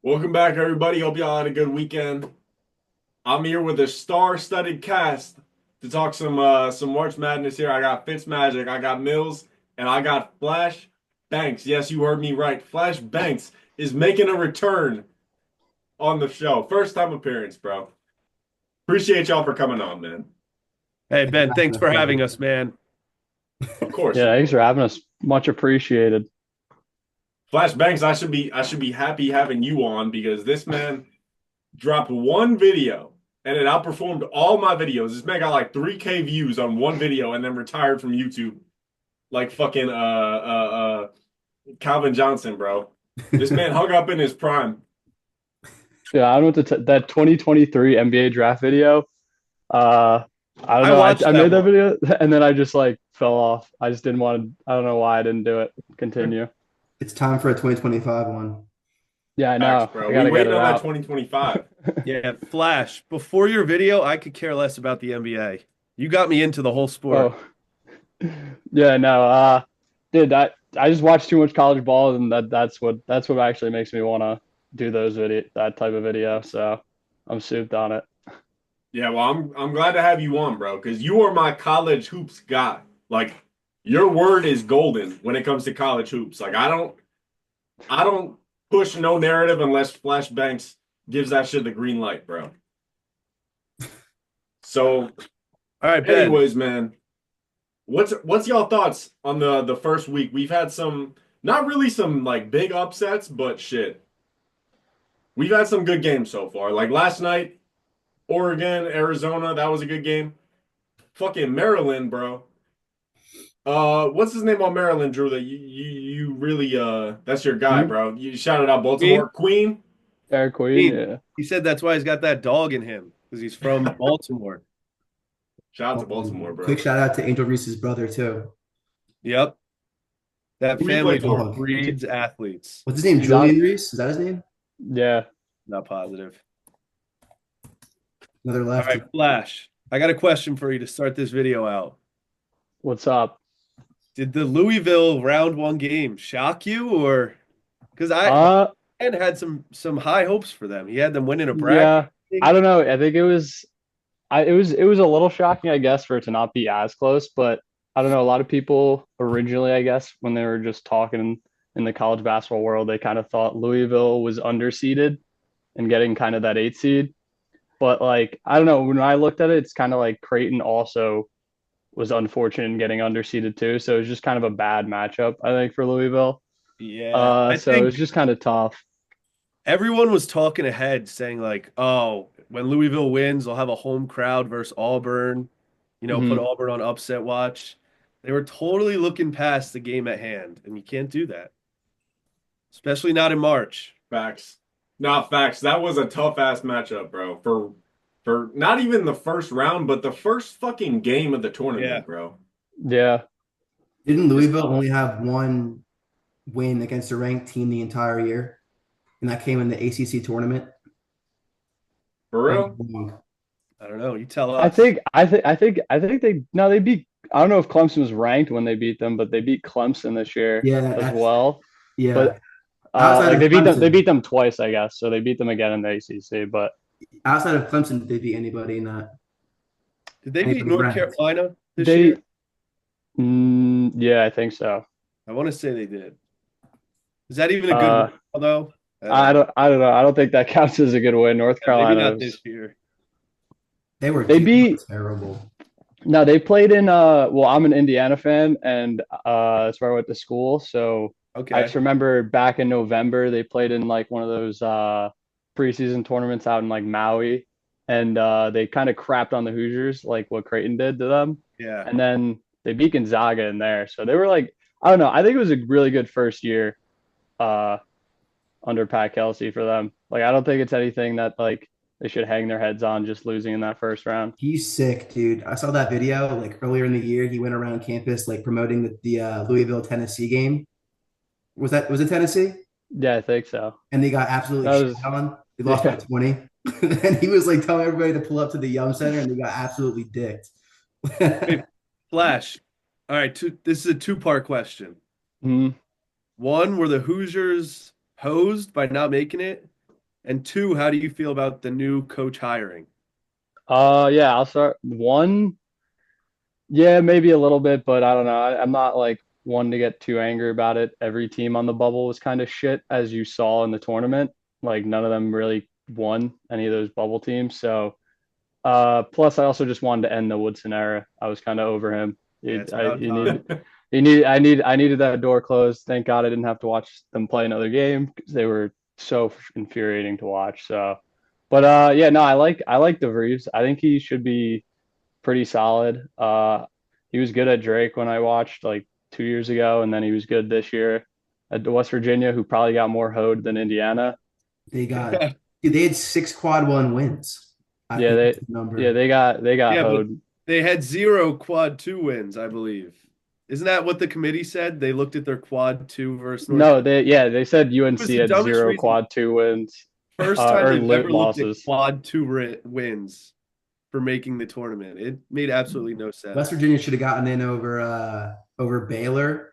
Welcome back, everybody. Hope y'all had a good weekend. I'm here with a star-studded cast to talk some March Madness here. I got Fitzmagic, I got Mills, and I got Flash Banks. Yes, you heard me right. Flash Banks is making a return on the show. First time appearance, bro. Appreciate y'all for coming on, man. Hey, Ben, thanks for having us, man. Of course, Yeah, of thanks course. for having us. Much appreciated. Flash Banks, I should be happy having you on because this man dropped one video and it outperformed all my videos. This man got like 3K views on one video and then retired from YouTube like fucking Calvin Johnson, bro. This man hung up in his prime. Yeah, I don't know what to that 2023 NBA draft video. Uh, I don't I know. watched I that made that one. video and then I just like fell off. I just didn't want to. I don't know why I didn't do it. Continue. It's time for a 2025 one. Yeah, I Facts, know. bro. I We gotta get waiting it on that out. 2025. Yeah, Flash. Before your video, I could care less about the NBA. You got me into the whole sport. Oh, yeah, no. Dude, I just watch too much college ball, and that's what actually makes me want to do that type of video. So I'm souped on it. Yeah, well, I'm glad to have you on, bro, because you are my college hoops guy. Like your word is golden when it comes to college hoops. Like I don't push no narrative unless Flash Banks gives that shit the green light, bro. So, All right, Ben. anyways, man, what's y'all thoughts on the first week? We've had some not really some like big upsets, but shit. We've had some good games so far. Like last night, Oregon, Arizona, that was a good game. Fucking Maryland, bro. What's his name on Maryland, Drew? That you really that's your guy, Hmm? bro. You shouted out Queen. Baltimore. Queen. Eric Queen, Queen. yeah. He said that's why he's got that dog in him because he's from Baltimore. Shout out to Baltimore, Quick bro. shout out to Angel Reese's brother too. Yep. That Who you family play just for? Dog. breeds athletes. What's his name? He's on. Julian Reese? Is that his name? Yeah. Not positive. Another All right, lefty. Flash. I got a question for you to start this video out. What's up? Did the Louisville round one game shock you, or because Uh, had some high hopes for them? He had them winning a bracket. yeah. I don't know. I think it was a little shocking, I guess, for it to not be as close, but I don't know. A lot of people originally, I guess, when they were just talking in the college basketball world, they kind of thought Louisville was underseeded and getting kind of that 8 seed. But like, I don't know, when I looked at it, it's kind of like Creighton also was unfortunate in getting underseeded too. So it was just kind of a bad matchup, I think, for Louisville. Yeah, I So it was think just kind of tough. everyone was talking ahead, saying like, "Oh, when Louisville wins, they'll have a home crowd versus Auburn. Put Hmm. Auburn on upset watch." They were totally looking past the game at hand, and you can't do that, especially not in March. Facts. Not facts. That was a tough ass matchup, bro. For not even the first round, but the first fucking game of the Yeah, tournament, bro. Yeah. Didn't It's Louisville tough. only have one win against a ranked team the entire year? And that came in the ACC tournament? For Or am real? I wrong? I don't know. You tell I us. think they no they beat I don't know if Clemson was ranked when they beat them, but they beat Clemson this year Yeah, as that's well. But yeah. Outside like of they beat Clemson, them twice, I guess. So they beat them again in the ACC. But outside of Clemson, did they beat anybody in that? Did they beat Anybody North ranked? Carolina this they year? yeah, I think so. I want to say they did. Is that even a good win, Uh, though? I don't I know. don't I don't know. I don't think that counts as a good win. North Yeah, maybe Carolina not this was year. they They were beat terrible. no they played in well I'm an Indiana fan and that's where I went to school. So I just Okay. remember back in November they played in like one of those preseason tournaments out in like Maui, and they kind of crapped on the Hoosiers like what Creighton did to them, Yeah. and then they beat Gonzaga in there. So they were like, I don't know. I think it was a really good first year uh, under Pat Kelsey for them. Like I don't think it's anything that like they should hang their heads on just losing in that first round. He's sick, dude. I saw that video like earlier in the year. He went around campus like promoting the Louisville, Tennessee game. Was it Tennessee? Yeah, I think so. And they got absolutely That shit was on. They lost by yeah. 20. And he was like telling everybody to pull up to the Yum Center and they got absolutely dicked. Wait, Flash. All right. This is a two-part question. Mhm. One, were the Hoosiers hosed by not making it? And two, how do you feel about the new coach hiring? Yeah, I'll start one. Yeah, maybe a little bit, but I don't know. I'm not like one to get too angry about it. Every team on the bubble was kind of shit, as you saw in the tournament. Like none of them really won any of those bubble teams. So, plus I also just wanted to end the Woodson era. I was kind of over him. Yeah, it's about You time. I needed that door closed. Thank God I didn't have to watch them play another game because they were so infuriating to watch. So, but yeah, no, I like DeVries. I think he should be pretty solid. He was good at Drake when I watched like 2 years ago, and then he was good this year at West Virginia, who probably got more hoed than Indiana. They got, dude, they had 6 quad 1 wins. I Yeah, think they that's the number. yeah they got Yeah, but hoed. they had 0 quad 2 wins, I believe. Isn't that what the committee said? They looked at their quad 2 versus North No, Carolina. they said It was UNC the had dumbest zero reason. quad two wins First time or they've ever looked at losses. quad 2 wins for making the tournament. It made absolutely no sense. West Virginia should have gotten in over Baylor,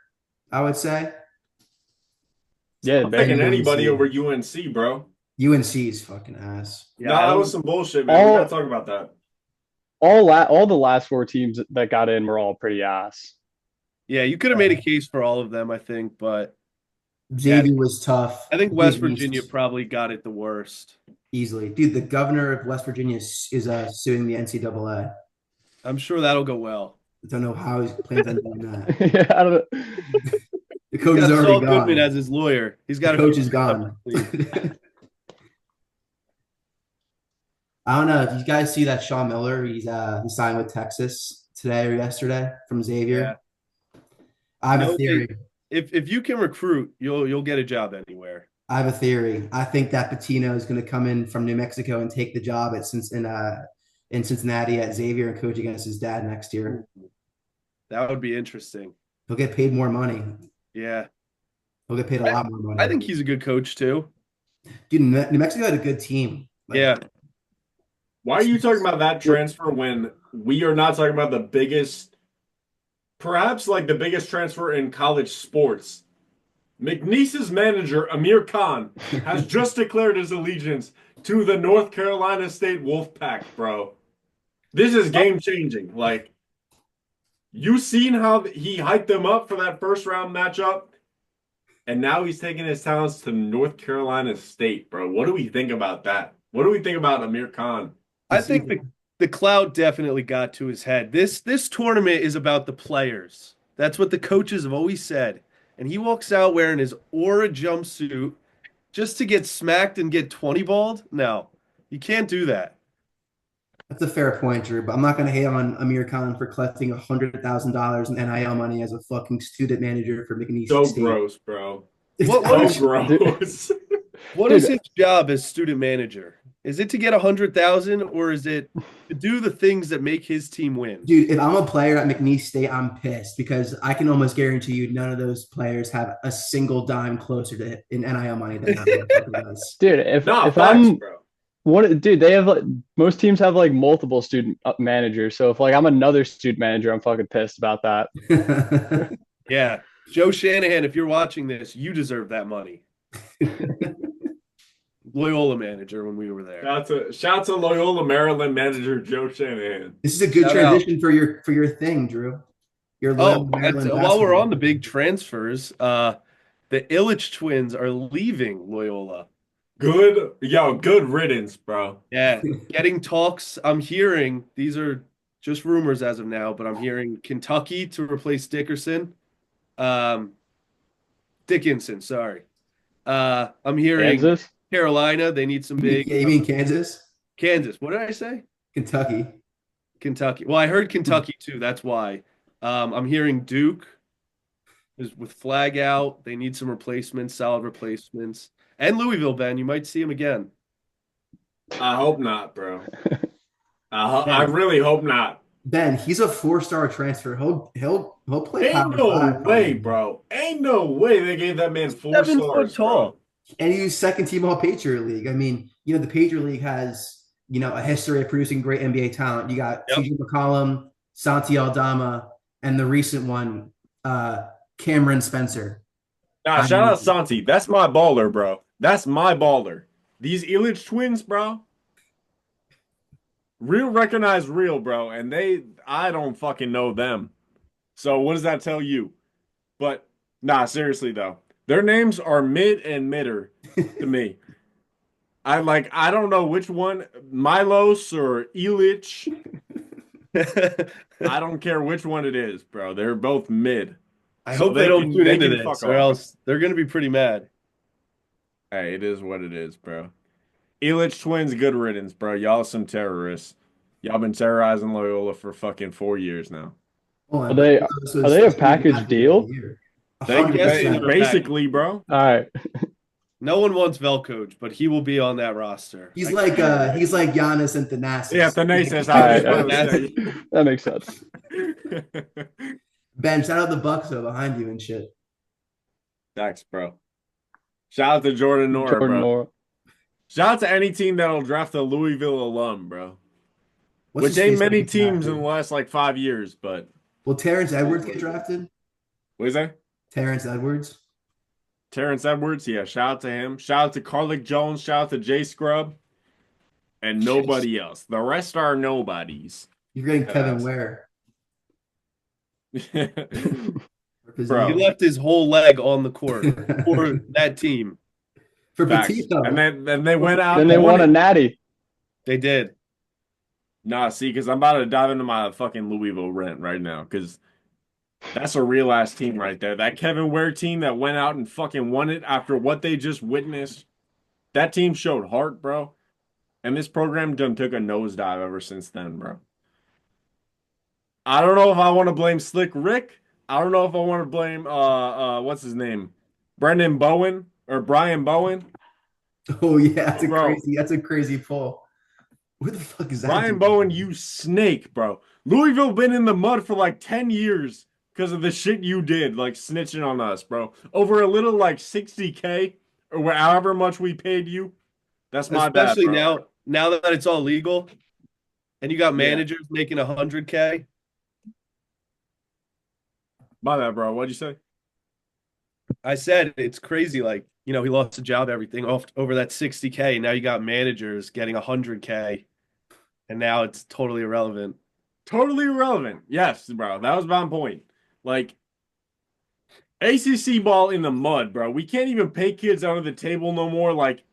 I would say. Yeah, I'm picking anybody UNC. over UNC, bro. UNC is fucking ass. Yeah, No, I that don't- was some bullshit, man. We All gotta talk about that. all the last four teams that got in were all pretty ass. yeah, you could have made a case for all of them, I think, but Xavier was tough. I think Big West East, Virginia probably got it the worst. easily. Dude, the governor of West Virginia is suing the NCAA. I'm sure that'll go well. I don't know how he plans on doing that. Yeah, I don't know. The He's coach is got already Saul Goodman gone. as his lawyer. He's got The a coach few is gone. sleeve. I don't know if you guys see that Sean Miller. He signed with Texas today or yesterday from Xavier. I have a theory. If you can recruit, you'll get a job anywhere. I have a theory. I think that Patino is going to come in from New Mexico and take the job at in Cincinnati at Xavier and coach against his dad next year. That would be interesting. He'll get paid more money. Yeah. He'll get paid a lot more money. I think he's a good coach too. Dude, New Mexico had a good team. Yeah. Why are you talking about that transfer when we are not talking about the biggest, perhaps like the biggest transfer in college sports? McNeese's manager, Amir Khan, has just declared his allegiance to the North Carolina State Wolfpack, bro. This is game changing. Like, you seen how he hyped them up for that first round matchup? And now he's taking his talents to North Carolina State, bro. What do we think about that? What do we think about Amir Khan? I think the cloud definitely got to his head. This tournament is about the players. That's what the coaches have always said. And he walks out wearing his Aura jumpsuit just to get smacked and get 20 balled? No, you can't do that. That's a fair point, Drew, but I'm not going to hate on Amir Khan for collecting $100,000 in NIL money as a fucking student manager for McNeese So State. gross, bro. What So is- gross. What is his job as student manager? Is it to get 100,000 or is it to do the things that make his team win? Dude, if I'm a player at McNeese State, I'm pissed because I can almost guarantee you none of those players have a single dime closer to in NIL money than that motherfucker does. Dude, if Nah, if facts, I'm bro. dude, they have like most teams have like multiple student managers. So if like I'm another student manager, I'm fucking pissed about that. Yeah. Joe Shanahan, if you're watching this, you deserve that money. Loyola manager when we were there. Shout to Loyola, Maryland manager Joe Shanahan. This is a good Shout transition for your thing, Drew. Your Oh, Loyola Maryland while we're basketball. on the big transfers, the Illich twins are leaving Loyola. Good riddance, bro. Yeah, getting talks. I'm hearing these are just rumors as of now, but I'm hearing Kentucky to replace Dickinson. Dickinson, sorry. I'm hearing Kansas? Carolina. They need some big. You mean Kansas? Kansas. What did I say? Kentucky. Kentucky. Well, I heard Kentucky too. That's why. I'm hearing Duke is with flag out. They need some replacements, solid replacements. And Louisville, Ben, you might see him again. I hope not, bro. I really hope not. Ben, he's a 4-star transfer. He'll play Ain't Power no 5, way, probably. bro. Ain't no way they gave that man 4 7 stars, foot tall. bro. And he was second team all Patriot League. I mean, the Patriot League has, a history of producing great NBA talent. You got Yep. TJ McCollum, Santi Aldama, and the recent one, Cameron Spencer. Nah, shout out Santi. That's my baller, bro. That's my baller. These Illich twins, bro. Real recognize real, bro. And I don't fucking know them. So what does that tell you? But nah, seriously though. Their names are Mid and Midder to me. I don't know which one, Milos or Illich. I don't care which one it is, bro. They're both mid. I So hope they don't tune they into can fuck this, or off. else they're going to be pretty mad. Hey, it is what it is, bro. Illich twins, good riddance, bro. Y'all some terrorists. Y'all been terrorizing Loyola for fucking 4 years now. Hold Are on, but they Milos are was they a student package athlete of the deal? year. They, I'm guessing they 100%. they're a package. basically, bro. All right. No one wants Velcoach, but he will be on that roster. He's like Giannis and Thanasis. Yeah, Thanasis, All I was right, about all to right. That makes sense. say. Ben, shout out the Bucks though behind you and shit. Thanks, bro. Shout out to Jordan Nora, Jordan bro. Nora. Shout out to any team that'll draft a Louisville alum, bro. What's Which his ain't face many get teams in drafted? the last like 5 years, but Will Terrence Edwards get drafted? what is that? Terrence Edwards. Terrence Edwards, yeah, shout out to him. Shout out to Carlick Jones, shout out to Jay Scrub, and nobody else. The rest are nobodies. You're getting Kevin Yes. Ware. He Bro, left his whole leg on the court for that team. For facts. Petito. And then they went out Then and they won a it. natty. They did. Nah, see, because I'm about to dive into my fucking Louisville rent right now, because that's a real ass team right there. That Kevin Ware team that went out and fucking won it after what they just witnessed. That team showed heart, bro. And this program done took a nosedive ever since then, bro. I don't know if I want to blame Slick Rick. I don't know if I want to blame what's his name? Brendan Bowen or Brian Bowen. Oh yeah, Bro, that's a crazy pull. Where the fuck is that? Brian dude? Bowen, you snake, bro. Louisville been in the mud for like 10 years because of the shit you did, like snitching on us, bro. Over a little like 60K or however much we paid you. That's my bad, Especially bro. now that it's all legal and you got Yeah. managers making 100K. My bad, bro. What'd you say? I said it's crazy. Like, he lost a job, everything off over that 60K. Now you got managers getting 100K, and now it's totally irrelevant. Totally irrelevant. Yes, bro. That was my point. Like, ACC ball in the mud, bro. We can't even pay kids under the table no more. Like,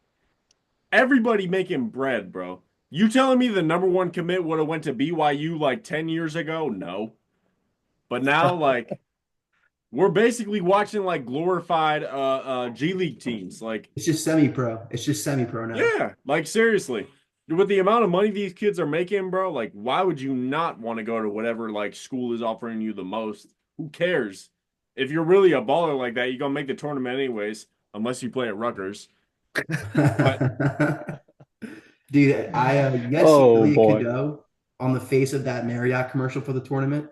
everybody making bread, bro. You telling me the number one commit would have went to BYU like 10 years ago? No. But now, like, we're basically watching like glorified G League teams. Like, It's just semi-pro. It's just semi-pro now. yeah, like seriously. With the amount of money these kids are making, bro, like why would you not want to go to whatever like school is offering you the most? Who cares? If you're really a baller like that, you're gonna make the tournament anyways, unless you play at Rutgers. Dude, you guys see Oh, Elliot boy. Cadeau on the face of that Marriott commercial for the tournament?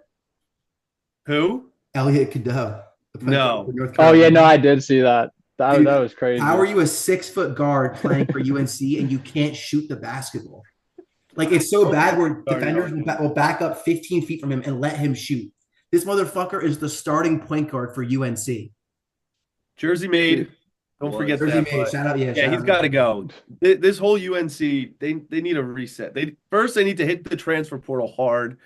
Who? Elliot Cadeau. The point No. guard for North Oh yeah, Carolina. no, I did see that. That Dude, was crazy. How are you a 6-foot guard playing for UNC and you can't shoot the basketball? Like it's so bad where defenders will back up 15 feet from him and let him shoot. This motherfucker is the starting point guard for UNC. Jersey made. Don't forget Jersey that. made. But Shout out, yeah, shout he's out. got to go. This whole UNC, they need a reset. They need to hit the transfer portal hard.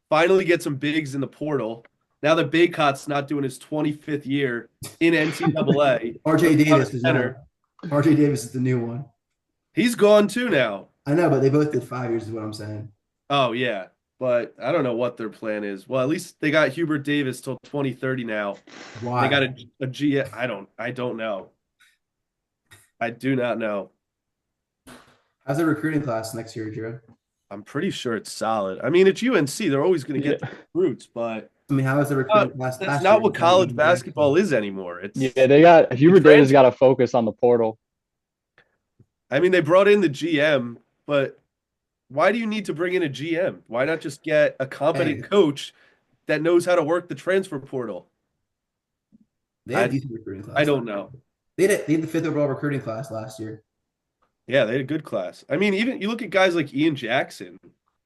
Finally get some bigs in the portal. Now that Baycott's not doing his 25th year in NCAA. RJ Davis is center. RJ Davis is the new one. He's gone too now. I know, but they both did 5 years is what I'm saying. Oh yeah, but I don't know what their plan is. Well, at least they got Hubert Davis till 2030 now. Why? They got a G. I don't know. I do not know. How's the recruiting class next year, Drew? I'm pretty sure it's solid. I mean, it's UNC. They're always going to get the recruits, but I mean, how is the recruiting class? that's last not year? what college basketball is anymore. It's Yeah, they got Hubert Davis got to focus on the portal. I mean, they brought in the GM, but why do you need to bring in a GM? Why not just get a competent coach that knows how to work the transfer portal? They had a decent recruiting class. I don't know. They had the 5th overall recruiting class last year. Yeah, they had a good class. I mean, even you look at guys like Ian Jackson.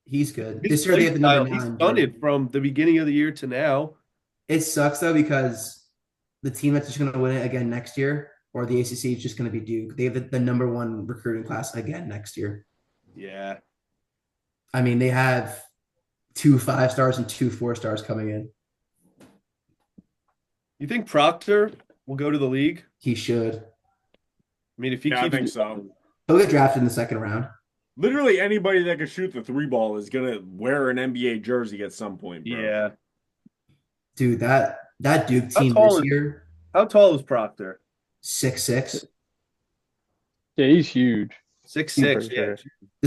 He's good. His This year they have the play number style, 9. He's done it from the beginning of the year to now. It sucks though because the team that's just going to win it again next year or the ACC is just going to be Duke. They have the number one recruiting class again next year. Yeah. I mean, they have 2 5-stars and 2 4-stars coming in. You think Proctor will go to the league? He should. I mean, if he Yeah, I keeps think so. He'll get drafted in the second round. Literally anybody that can shoot the three ball is gonna wear an NBA jersey at some point, bro. Yeah. Dude, that Duke How team tall this is year, how tall is Proctor? 6'6". Yeah, he's huge. 6'6". For Yeah.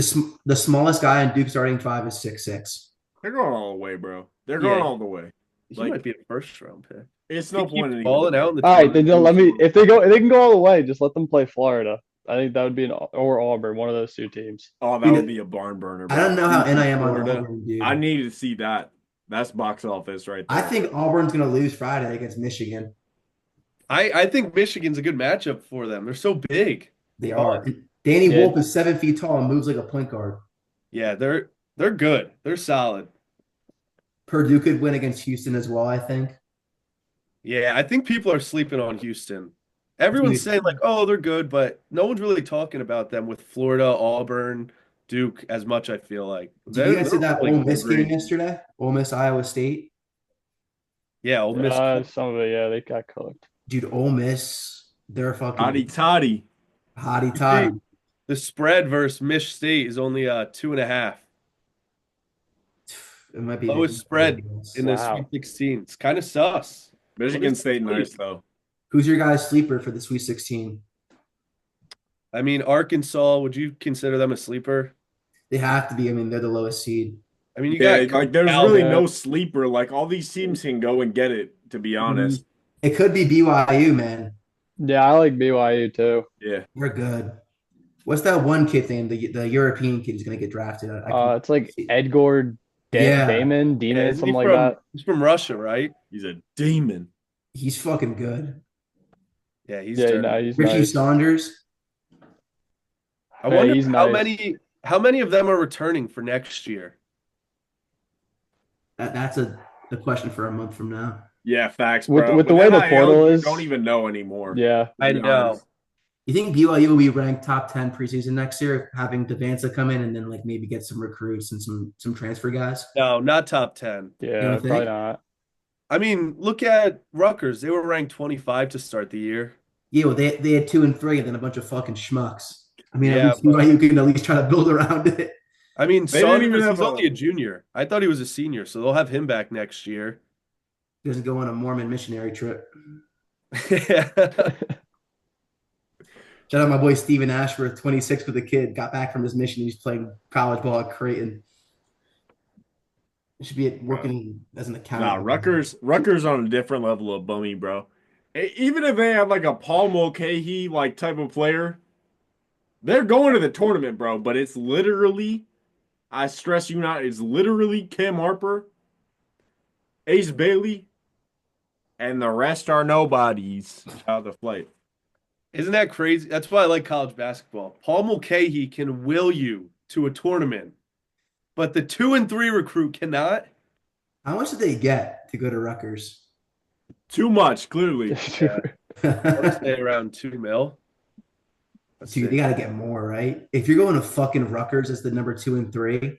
sure. The smallest guy in Duke starting five is 6'6". They're going all the way, bro. They're Yeah. going all the way. He Like- might be a first round pick. It's He no keeps point in even balling out in the All right, then tournament. let me. If they can go all the way, just let them play Florida. I think that would be or Auburn, one of those two teams. Oh, that would be a barn burner, bro. I don't know how in I am on Florida. Auburn, dude. I need to see that. That's box office right there. I think Auburn's going to lose Friday against Michigan. I think Michigan's a good matchup for them. They're so big. They are. And Danny Yeah. Wolf is 7 feet tall and moves like a point guard. Yeah, they're good. They're solid. Purdue could win against Houston as well, I think. Yeah, I think people are sleeping on Houston. Everyone's saying like, "Oh, they're good," but no one's really talking about them with Florida, Auburn, Duke as much. I feel like. Did you guys see They're that really Ole Miss great. game yesterday? Ole Miss, Iowa State. Yeah, Ole Miss. Some of it, yeah, they got cooked. Dude, Ole Miss, they're fucking Hottie toddy. hottie toddy. The spread versus Mich State is only 2.5. It might be Lowest spread in the Wow. Sweet 16. It's kind of sus. Michigan What is State the nice league? though. Who's your guys' sleeper for the Sweet 16? I mean, Arkansas, would you consider them a sleeper? They have to be. I mean, they're the lowest seed. I mean, you Yeah, got like there's Cal- really no sleeper. Like all these teams can go and get it, to be honest. It could be BYU, man. Yeah, I like BYU too. Yeah. They're good. What's that one kid name? The European kid who's going to get drafted. It's like Edgar Yeah. Damon, Yeah, isn't he something like from- that. He's from Russia, right? He's a demon. He's fucking good. Yeah, he's Yeah, dirty. no, he's Richie nice. Saunders. I wonder he's how nice. many of them are returning for next year. That's the question for a month from now. Yeah, facts, With- bro. with the way the NIL, portal you is- don't even know anymore. Yeah, to I be know. honest. You think BYU will be ranked top 10 preseason next year, having Devanza come in and then like maybe get some recruits and some transfer guys? No, not top 10. yeah, don't probably think? not. I mean, look at Rutgers. They were ranked 25 to start the year. Yeah, well, they had 2 and 3 and then a bunch of fucking schmucks. I mean, Yeah, at least BYU can at least try to build around it. I mean, They didn't even Saunders, have he's only a junior. I thought he was a senior, so they'll have him back next year. He doesn't go on a Mormon missionary trip. Shout out my boy Steven Ashworth, 26 with a kid, got back from his mission. He's playing college ball at Creighton. He should be working as an accountant. Nah, Rutgers on a different level of bummy, bro. Even if they have like a Paul Mulcahy like type of player, they're going to the tournament, bro. But it's literally, I stress you not, it's literally Cam Harper, Ace Bailey, and the rest are nobodies. Shout out to Flight. Isn't that crazy? That's why I like college basketball. Paul Mulcahy can will you to a tournament, but the 2 and 3 recruit cannot. How much did they get to go to Rutgers? Too much, clearly. I'll say around 2 mil. Let's Dude, see. they got to get more, right? If you're going to fucking Rutgers as the number 2 and 3,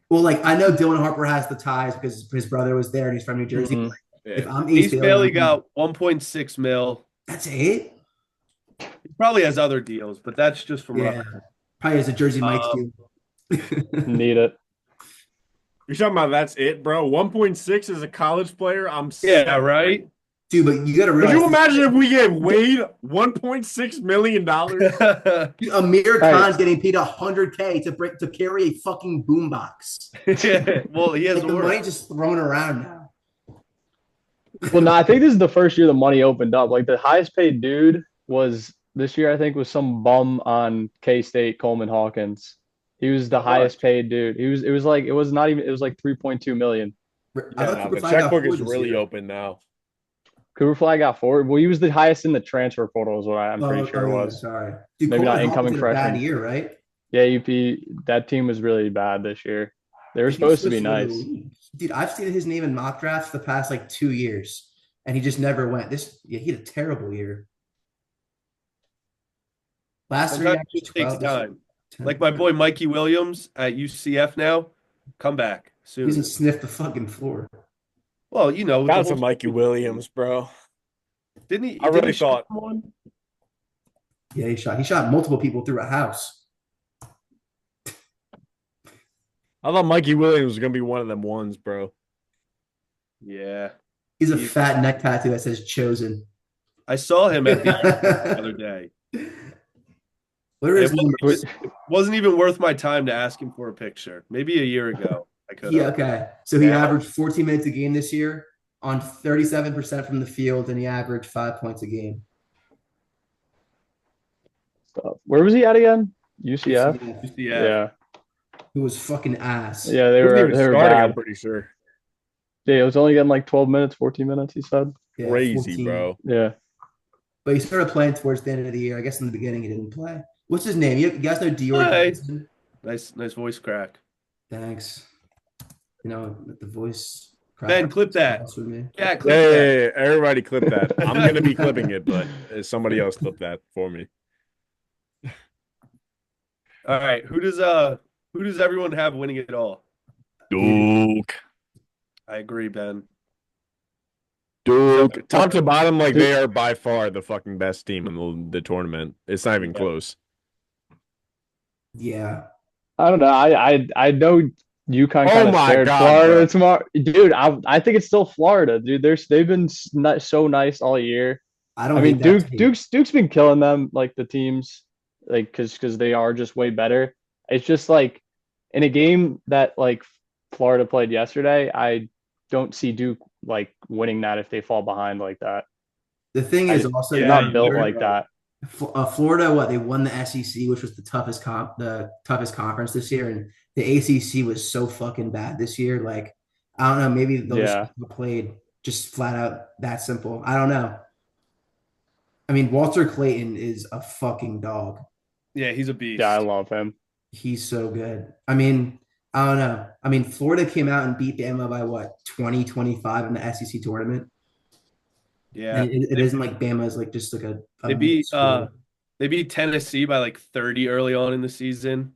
well, like I know Dylan Harper has the ties because his brother was there and he's from New Jersey. Mhm. But Yeah. if I'm Ace Bailey I'm- got 1.6 mil. that's it. He probably has other deals, but that's just from Yeah, Rutgers. probably has a Jersey Mike's deal. Need it. You're talking about that's it, bro? 1.6 as a college player? I'm Yeah, set. right? Dude, but you got to Could realize you imagine if we gave Wade $1.6 million? Dude, Amir Right. Khan's getting paid $100K to carry a fucking boombox. Yeah, well, he has Like the aura. money just thrown around now. Well, no, I think this is the first year the money opened up. Like the highest paid dude was this year, I think, was some bum on K-State, Coleman Hawkins. He was the highest paid dude. It was like 3.2 million. I thought Nah, Cooper the Flag got checkbook four is this really year. open now. Cooper Flag got 4. Well, he was the highest in the transfer portal, is what I'm pretty sure it yeah, was. sorry. Dude, Maybe not Coleman incoming Hawkins had a bad freshman. year, right? Yeah, that team was really bad this year. They were He supposed to be switched to the nice. league. Dude, I've seen his name in mock drafts the past like 2 years, and he just never went. He had a terrible year. Last year he Sometimes it averaged just takes 12. This year, time. Like 10. my boy Mikey Williams at UCF now, come back He hasn't soon. sniffed the fucking floor. Well, with the That's whole a Mikey Williams, bro. didn't he? I Didn't he really shoot thought one? Yeah, he shot multiple people through a house. Mikey Williams was gonna be one of them ones, bro. Yeah, He's a he, fat neck tattoo that says chosen. I saw him at the other what day, are and his numbers? it wasn't even worth my time to ask him for a picture. Maybe a year ago, I could Yeah, have. okay. So he averaged 14 minutes a game this year on 37% from the field, and he averaged 5 points a game. Stuff. Where was he at again? UCF. UCF, Yeah, Yeah, who was fucking ass. yeah, He wasn't even they were starting, I'm bad. pretty sure. Yeah, it was only getting like 12 minutes, 14 minutes. He said. Yeah, Crazy, 14. bro. Yeah, But he started playing towards the end of the year. I guess in the beginning he didn't play. What's his name? You guys know Dior Hi. Johnson? nice voice crack. Thanks. The voice Ben, clip that. with me. Yeah, clip that. Hey, everybody clip that. I'm gonna be clipping it, but somebody else clip that for me. All right, who does everyone have winning it all? Duke. I agree, Ben. Duke. Top to bottom, like they are by far the fucking best team in the tournament. It's not even close. Yeah. I don't know. I know UConn kind of my scared God, Florida bro. tomorrow, dude. I think it's still Florida, dude. They've been so nice all year. I don't I hate mean, that team. Duke's been killing them, like the teams, like because they are just way better. It's just like in a game that like Florida played yesterday, I don't see Duke like winning that if they fall behind like that. The thing is also They're Yeah, not built you're like right. that. Florida, they won the SEC, which was the toughest conference this year, and the ACC was so fucking bad this year. Like, I don't know, maybe they'll just Yeah, played just flat out that simple. I don't know. I mean, Walter Clayton is a fucking dog. Yeah, he's a yeah, I beast. love him. He's so good. I mean, I don't know. I mean, Florida came out and beat Bama by what, 20-25 in the SEC tournament. Yeah, And it isn't like Bama's like just like a they big beat school. they beat Tennessee by like 30 early on in the season.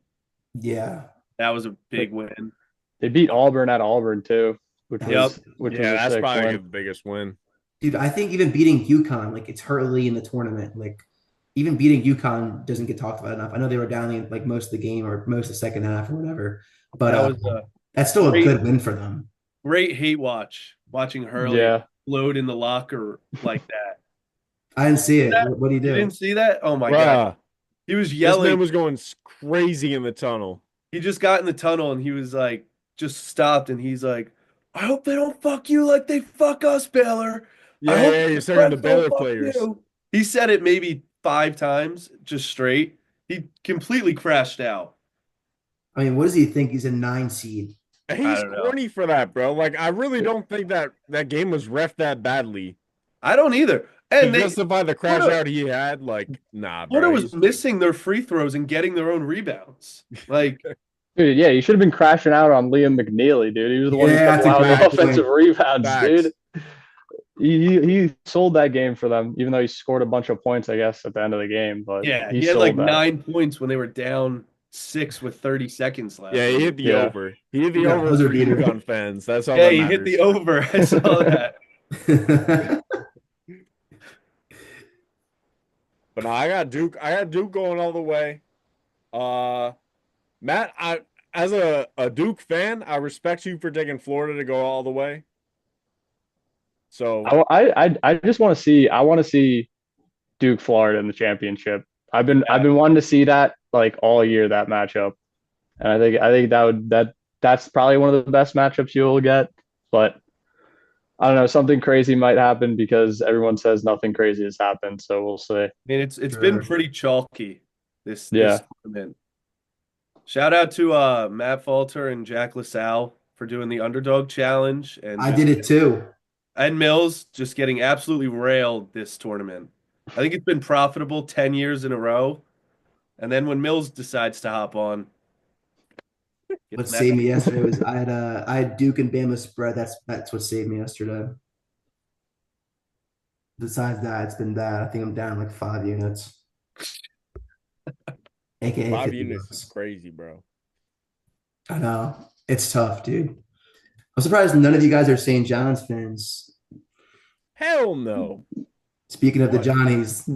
Yeah. That was a big win. They beat Auburn at Auburn too, which Yep. was Yeah, a that's sick probably the win. biggest win. Dude, I think even beating UConn, like it's early in the tournament. Like even beating UConn doesn't get talked about enough. I know they were down in like most of the game or most of the second half or whatever, but That was a that's still a great, good win for them. great hate watching Hurley Yeah, explode in the locker like that. I didn't see it. That- What do you You do? didn't see that? Oh my God. Bruh, He was this yelling. man was going crazy in the tunnel. He just got in the tunnel and he was like, just stopped and he's like, I hope they don't fuck you like they fuck us, Baylor. I hope Yeah, the you're starting the refs don't Baylor fuck players. you. He said it maybe 5 times just straight. He completely crashed out. I mean, what does he think? He's a 9 seed. And I he's don't know. corny for that, bro. Like, I really don't think that game was ref that badly. I don't either. To And they justify the crash Florida- out he had, like, nah, Florida bro. was missing their free throws and getting their own rebounds. Like, dude. Yeah, you should have been crashing out on Liam McNeely, dude. He was the one who Yeah, kept that's a allowing great the offensive point. rebounds, Facts. dude. He sold that game for them, even though he scored a bunch of points, I guess, at the end of the game. But yeah, he he had sold like that. 9 points when they were down 6 with 30 seconds left. Yeah, he hit the Yeah. over. He hit the Yeah, over buzzer for beater. UConn fans. That's all Yeah, that he matters. hit the over. I saw that. But no, I got Duke. I got Duke going all the way. Matt, as a Duke fan, I respect you for taking Florida to go all the way. So I just want to see. I want to see Duke Florida in the championship. I've been wanting to see that like all year, that matchup, and I think that's probably one of the best matchups you'll get. But I don't know, something crazy might happen because everyone says nothing crazy has happened. So we'll see. I mean, it's been Sure. pretty chalky this Yeah. tournament. Shout out to Matt Falter and Jack LaSalle for doing the underdog challenge and I did it too. and Mills just getting absolutely railed this tournament. I think it's been profitable 10 years in a row. And then when Mills decides to hop on, What gets saved mad. me yesterday was I had Duke and Bama spread. That's what saved me yesterday. Besides that, it's been that. I think I'm down like 5 units. aka 5 50 units is bucks. crazy, bro. I know. It's tough, dude. I'm surprised none of you guys are St. John's fans. Hell no. Speaking of the What? Johnnies,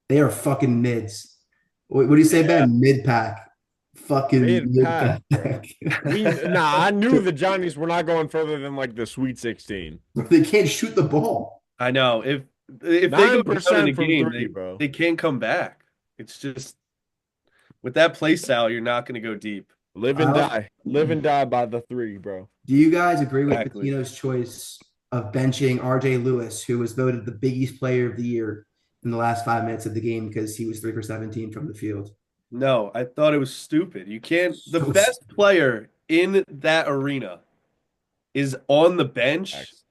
they are fucking mids. What do you say, Yeah, Ben? Mid pack. Fucking mid mid pack, pack. bro. I knew the Johnnies were not going further than like the Sweet 16. They can't shoot the ball. I know. If they go down in a 9% from game, three, bro. they can't come back. It's just with that play style, you're not going to go deep. Live and Uh, die. Live and die by the three, bro. do you guys agree with Exactly. Patino's choice of benching RJ Lewis, who was voted the biggest player of the year in the last 5 minutes of the game because he was 3 for 17 from the field? No, I thought it was stupid. You can't. The So best player in that arena is on the bench. Facts.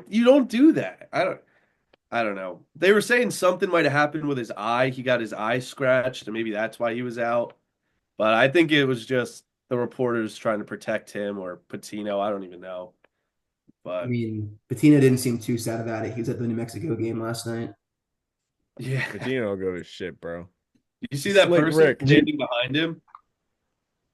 You don't do that. I don't know. They were saying something might have happened with his eye. He got his eye scratched, and maybe that's why he was out. But I think it was just the reporters trying to protect him or Patino. I don't even know. I But mean, Patino didn't seem too sad about it. He was at the New Mexico game last night. yeah, Patino go to shit, bro. you see that Slick person Rick. standing behind him?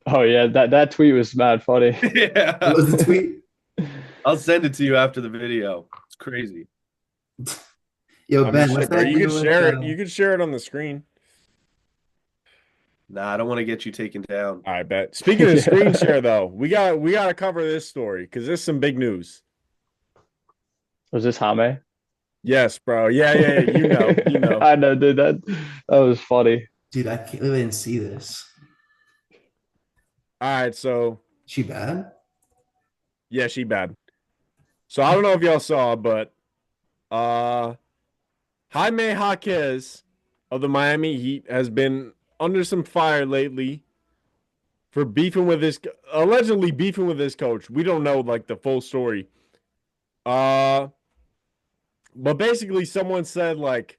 Oh yeah, that tweet was mad funny. Yeah, What was the tweet? I'll send it to you after the video. It's crazy. Yo, I mean, Ben, what's shit, bro. that You deal could with share it. You could share it on the screen. Nah, I don't want to get you taken down. I bet. Speaking of screen Yeah. share, though, we gotta cover this story because there's some big news. Was this Jaime? Yes, bro. Yeah. You know. I know, dude. That was funny. dude? I can't believe I didn't see this. All right, so She bad? yeah, she bad. So I don't know if y'all saw, but Jaime Jaquez of the Miami Heat has been under some fire lately for allegedly beefing with his coach. We don't know like the full story. Uh, but basically someone said like,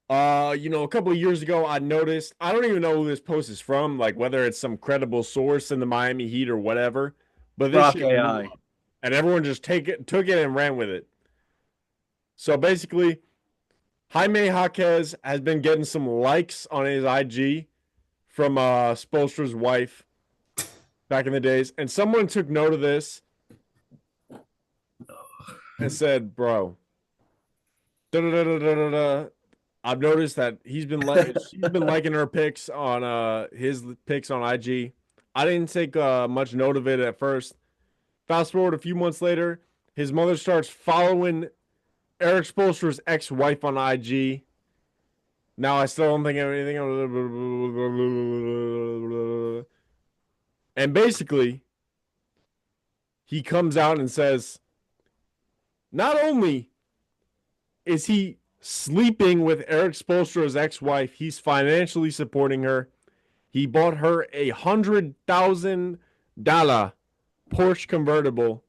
a couple of years ago I noticed, I don't even know who this post is from, like whether it's some credible source in the Miami Heat or whatever, but this Rock shit blew AI. up. And everyone just took it and ran with it. So basically, Jaime Jaquez has been getting some likes on his IG from Spoelstra's wife back in the days, and someone took note of this and said, "Bro, da-da-da-da-da-da. I've noticed that she's been liking her pics on his pics on IG. I didn't take much note of it at first. Fast forward a few months later, his mother starts following Eric Spoelstra's ex-wife on IG. Now I still don't think of anything. And basically, he comes out and says, not only is he sleeping with Eric Spoelstra's ex-wife, he's financially supporting her. He bought her $100,000 Porsche convertible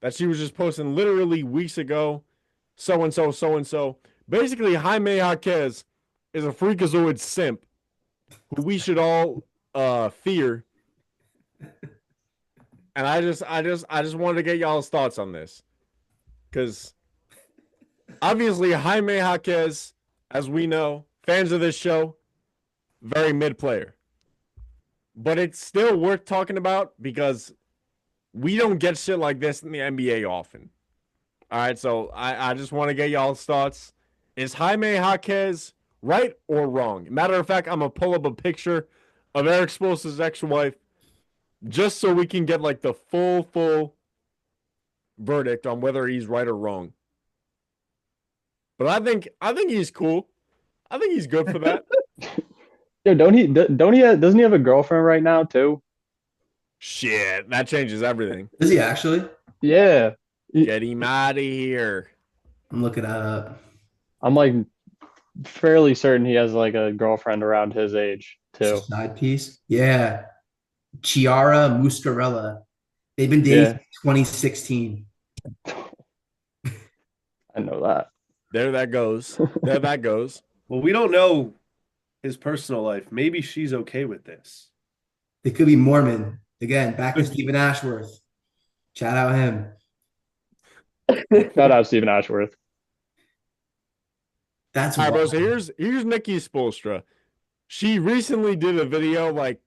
that she was just posting literally weeks ago. So and so, so and so. Basically, Jaime Jaquez is a freakazoid simp who we should all fear. And I just wanted to get y'all's thoughts on this, because obviously Jaime Jaquez, as we know, fans of this show, very mid player, but it's still worth talking about because we don't get shit like this in the NBA often. All right, so I just want to get y'all's thoughts. Is Jaime Jaquez right or wrong? Matter of fact, I'm going to pull up a picture of Eric Spoelstra's ex-wife just so we can get like the full verdict on whether he's right or wrong. But I think he's cool. I think he's good for that. Yo, doesn't he have a girlfriend right now too? Shit, that changes everything. Is he actually? Yeah. Get him out of here. I'm looking that up. I'm like fairly certain he has like a girlfriend around his age too. Side piece. Yeah. Chiara Muscarella. They've been dating Yeah, since 2016. I know that. There that goes. There that goes. Well, we don't know his personal life. Maybe she's okay with this. They could be Mormon. Again, back to Stephen Ashworth. Shout out him. Shout out Stephen Ashworth. That's All right, bro. wild. So here's Nikki Spoelstra. she recently did a video like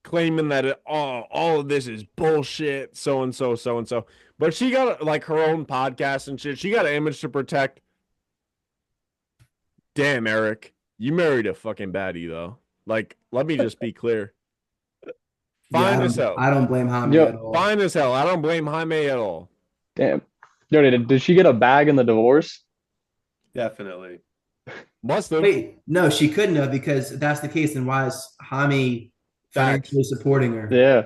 claiming that all of this is bullshit, so and so, so and so. But she got like her own podcast and shit. She got an image to protect. Damn, Eric, you married a fucking baddie though. Like, let me just be clear. Yeah, Fine as hell. I don't blame Jaime Yo, at all. Fine as hell. I don't blame Jaime at all. Damn. Yo, did she get a bag in the divorce? Definitely. Must have. Wait, no, she couldn't have because if that's the case, then why is Jaime Facts. financially supporting her? Yeah.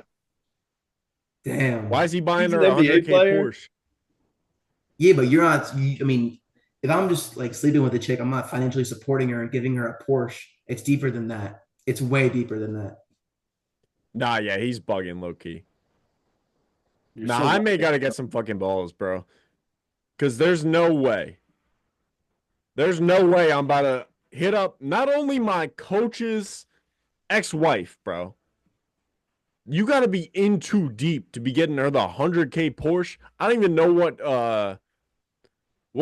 Damn. Why is he buying He's her an a NBA 100K player? Porsche? Yeah, but you're not. I mean, if I'm just like sleeping with a chick, I'm not financially supporting her and giving her a Porsche. It's deeper than that. It's way deeper than that. Nah, yeah, he's bugging low key. You're Nah, so I may lucky. gotta get some fucking balls, bro. Cause there's no way. There's no way I'm about to hit up not only my coach's ex-wife, bro. You gotta be in too deep to be getting her the 100K Porsche. I don't even know what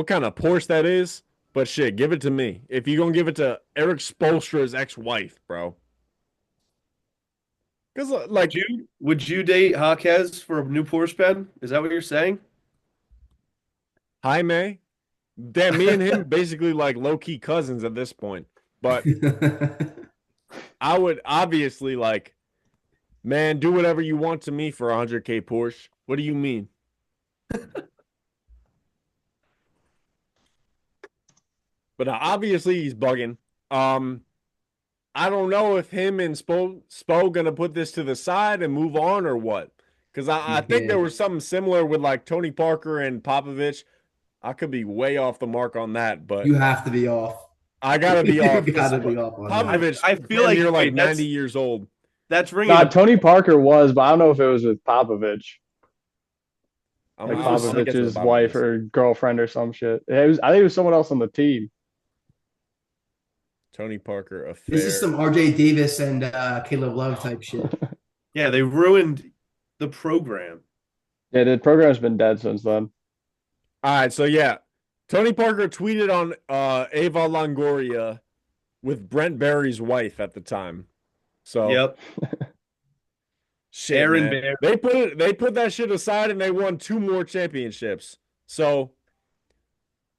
kind of Porsche that is, but shit, give it to me. If you're gonna give it to Eric Spoelstra's ex-wife, bro. Because like Would you date Jaquez for a new Porsche, Ben? Is that what you're saying? Jaime, damn, me and him basically like low-key cousins at this point. But I would obviously like, man, do whatever you want to me for a 100K Porsche. What do you mean? But obviously he's bugging. I don't know if him and Spo gonna put this to the side and move on or what. Because I think there was something similar with like Tony Parker and Popovich. I could be way off the mark on that, but You have to be off. I gotta be off. You gotta be off on that. Popovich, I feel like you're like wait, that's- 90 years old. That's ringing. Nah, a- Tony Parker was, but I don't know if it was with Popovich. I'm Like I'll get to the Popovich's bottom of wife this. or girlfriend or some shit. It was, I think it was someone else on the team. Tony Parker affair. This is some RJ Davis and Caleb Love type shit. Yeah, they ruined the program. Yeah, the program's been dead since then. All right, so yeah, Tony Parker tweeted on Ava Longoria with Brent Barry's wife at the time. So Yep. shit, Aaron man. Barry. They put that shit aside and they won 2 more championships. So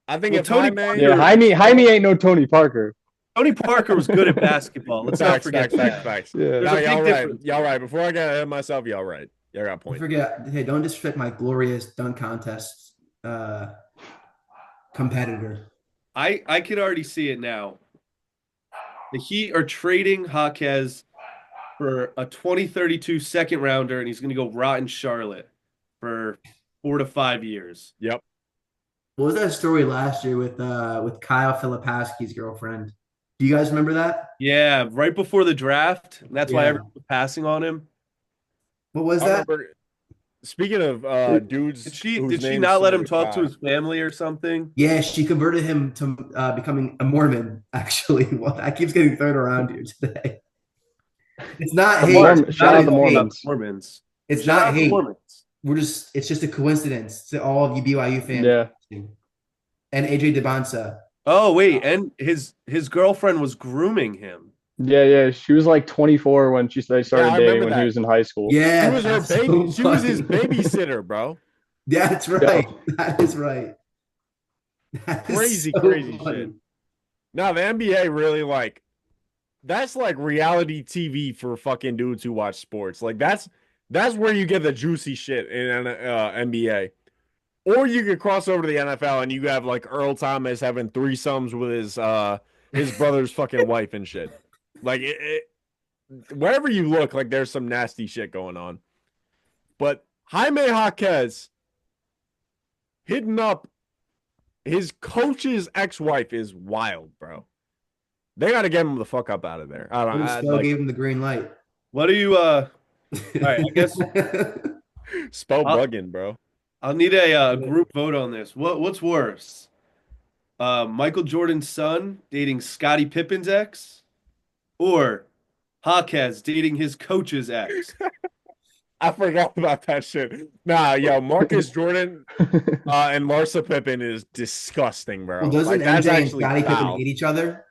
I think Well, if Tony Jaime, Yeah, Jaime ain't no Tony Parker. Tony Parker was good at basketball. Let's not forget that. facts. Yeah. There's Nah, a big y'all right. difference. Y'all right. Before I get ahead of myself, y'all right. Y'all got a Don't point. forget, hey, don't disrespect my glorious dunk contest competitor. I can already see it now. The Heat are trading Jaquez for a 2032 second rounder, and he's going to go rot in Charlotte for 4 to 5 years. Yep. What was that story last year with Kyle Filipowski's girlfriend? Do you guys remember that? Yeah, right before the draft. And that's why Yeah. everyone was passing on him. What was I that? remember. Speaking of dudes, Did she whose did she names not let start him with talk to Kai. his family or something? Yeah, she converted him to becoming a Mormon. Actually, well, that keeps getting thrown around here today. It's not The hate. Mormon- It's shout not out the hate. Mormons. Mormons. It's Shout out not the hate. Mormons. It's just a coincidence to all of you BYU fans. Yeah. And AJ DeBonsa. Oh, wait, and his girlfriend was grooming him. Yeah. She was like 24 when they started I remember dating when that. he was in high school. Yeah, She was her that's baby. so She was his funny. babysitter, bro. Yeah, that's right. That is right. That is Crazy, so crazy funny. shit. No, the NBA really like that's like reality TV for fucking dudes who watch sports. Like that's where you get the juicy shit in NBA. Or you could cross over to the NFL and you have like Earl Thomas having threesomes with his brother's fucking wife and shit. Like wherever you look, like there's some nasty shit going on. But Jaime Jaquez hitting up his coach's ex-wife is wild, bro. They got to get him the fuck up out of there. I don't Spo like, gave him the green light. What do you all right, I guess Spo bugging, bro. I'll need a group vote on this. What's worse? Michael Jordan's son dating Scottie Pippen's ex, or Jaquez dating his coach's ex? I forgot about that shit. Nah, yo, Marcus Jordan and Larsa Pippen is disgusting, bro. Well, doesn't Like, that's MJ and actually Scottie Pippen foul. hate each other?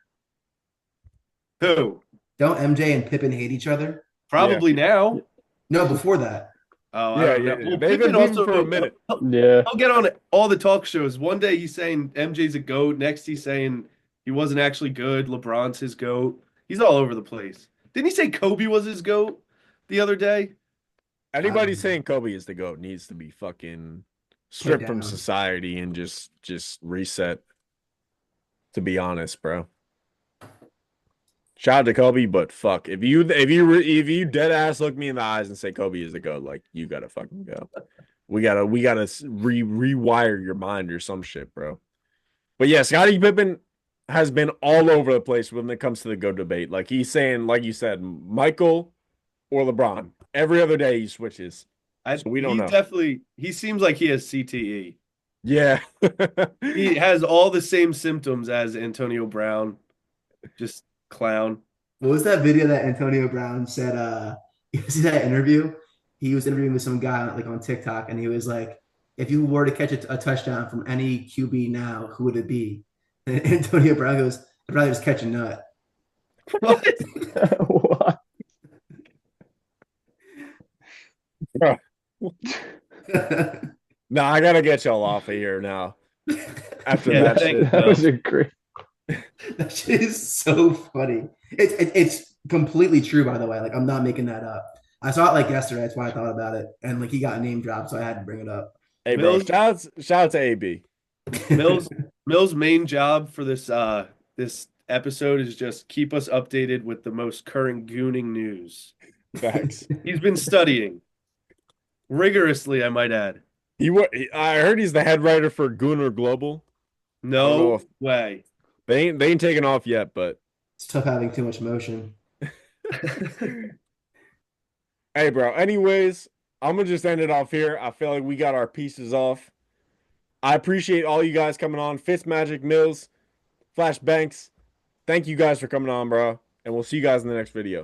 Who? Don't MJ and Pippen hate each other? Probably now. No, before that. Oh, I Yeah, don't know. yeah. Well, They've Pippen been beefing also for a minute. Yeah. he'll get on all the talk shows. One day he's saying MJ's a GOAT. Next he's saying he wasn't actually good. LeBron's his GOAT. He's all over the place. Didn't he say Kobe was his GOAT the other day? Anybody saying Kobe is the GOAT needs to be fucking stripped from down. society and just reset. To be honest, bro. Shout out to Kobe, but fuck if you dead ass look me in the eyes and say Kobe is the GOAT, like you gotta fucking go. We gotta rewire your mind or some shit, bro. But yeah, Scottie Pippen has been all over the place when it comes to the GOAT debate. Like he's saying, like you said, Michael or LeBron. Every other day he switches. So we don't know. He seems like he has CTE. Yeah. He has all the same symptoms as Antonio Brown. Just clown. What was that video that Antonio Brown said? You see that interview? He was interviewing with some guy like on TikTok, and he was like, "If you were to catch a touchdown from any QB now, who would it be?" And Antonio Brown goes, "I'd rather just catch a nut." What? What? No, I gotta get y'all off of here now. After Yeah, that thank- shit. That was a great. That shit is so funny. It's completely true, by the way. Like I'm not making that up. I saw it like yesterday. That's why I thought about it. And like he got name dropped, so I had to bring it up. Hey, bro, Mills- shout out to AB. Mill's main job for this episode is just keep us updated with the most current gooning news. Facts. He's been studying rigorously, I might add. I heard he's the head writer for Gooner Global. I don't know No if- way. They ain't taken off yet, but It's tough having too much motion. hey, bro. Anyways, I'm gonna just end it off here. I feel like we got our pieces off. I appreciate all you guys coming on. Fitzmagic, Mills, Flash Banks. Thank you guys for coming on, bro. And we'll see you guys in the next video.